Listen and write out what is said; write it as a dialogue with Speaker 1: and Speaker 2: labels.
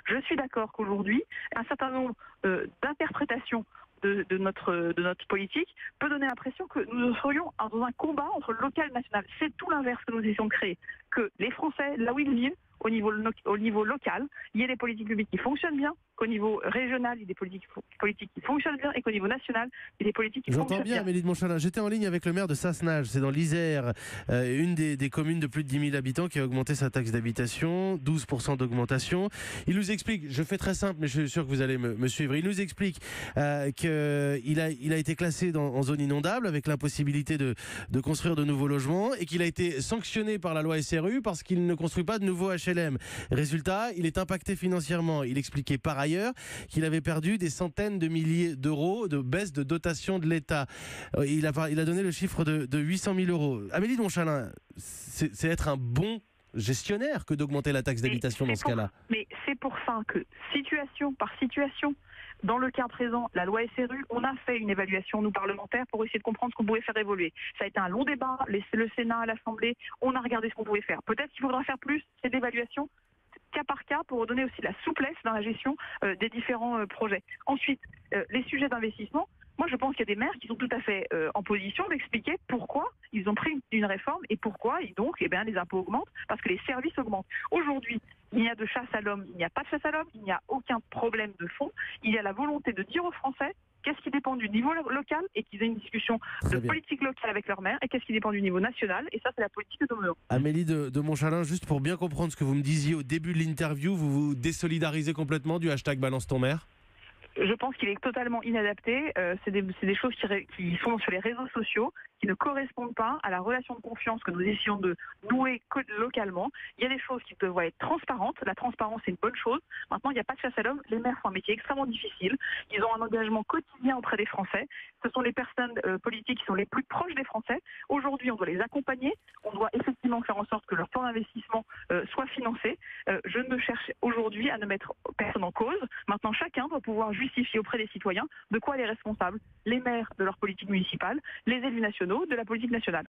Speaker 1: Je suis d'accord qu'aujourd'hui, un certain nombre d'interprétations de notre politique peut donner l'impression que nous serions dans un combat entre le local et le national. C'est tout l'inverse que nous essayons de créer. Que les Français, là où ils vivent, au niveau local, il y ait des politiques publiques qui fonctionnent bien, qu'au niveau régional, il y ait des politiques qui fonctionnent bien, et qu'au niveau national, il y ait des politiques qui fonctionnent bien.
Speaker 2: J'entends bien, Amélie de Montchalin. J'étais en ligne avec le maire de Sassenage, c'est dans l'Isère, une des communes de plus de 10 000 habitants qui a augmenté sa taxe d'habitation, 12% d'augmentation. Il nous explique, je fais très simple, mais je suis sûr que vous allez me suivre, il nous explique qu'il a été classé en zone inondable avec l'impossibilité de construire de nouveaux logements et qu'il a été sanctionné par la loi SRU parce qu'il ne construit pas de nouveaux HLM. Résultat, il est impacté financièrement. Il expliquait par ailleurs qu'il avait perdu des centaines de milliers d'euros de baisse de dotation de l'État. Il a donné le chiffre de 800 000 euros. Amélie de Montchalin, c'est être un bon gestionnaire que d'augmenter la taxe d'habitation dans ce cas-là.
Speaker 1: Mais c'est pour ça que, situation par situation, dans le cas présent, la loi SRU, on a fait une évaluation, nous parlementaires, pour essayer de comprendre ce qu'on pouvait faire évoluer. Ça a été un long débat, le Sénat, l'Assemblée, on a regardé ce qu'on pouvait faire. Peut-être qu'il faudra faire plus, c'est d'évaluation, cas par cas, pour donner aussi la souplesse dans la gestion des différents projets. Ensuite, les sujets d'investissement, moi je pense qu'il y a des maires qui sont tout à fait en position d'expliquer pourquoi ils ont pris une réforme et pourquoi les impôts augmentent, parce que les services augmentent. Aujourd'hui, il y a de chasse à l'homme, il n'y a pas de chasse à l'homme, il n'y a aucun problème de fond. Il y a la volonté de dire aux Français qu'est-ce qui dépend du niveau local et qu'ils aient une discussion de politique locale avec leur maire, et qu'est-ce qui dépend du niveau national, et ça c'est la politique de Domino.
Speaker 2: Amélie de Montchalin, juste pour bien comprendre ce que vous me disiez au début de l'interview, vous vous désolidarisez complètement du hashtag Balance ton maire ?
Speaker 1: Je pense qu'il est totalement inadapté. C'est des choses qui sont sur les réseaux sociaux, qui ne correspondent pas à la relation de confiance que nous essayons de nouer localement. Il y a des choses qui doivent être transparentes. La transparence, c'est une bonne chose. Maintenant, il n'y a pas de chasse à l'homme. Les maires font un métier extrêmement difficile. Ils ont un engagement quotidien auprès des Français. Ce sont les personnes politiques qui sont les plus proches des Français. Aujourd'hui, on doit les accompagner. On doit effectivement faire en sorte que leur plan d'investissement soit financé. Je ne cherche aujourd'hui à ne mettre personne en cause. Maintenant, chacun doit pouvoir justifier auprès des citoyens de quoi elle est responsable. Les maires de leur politique municipale, les élus nationaux de la politique nationale.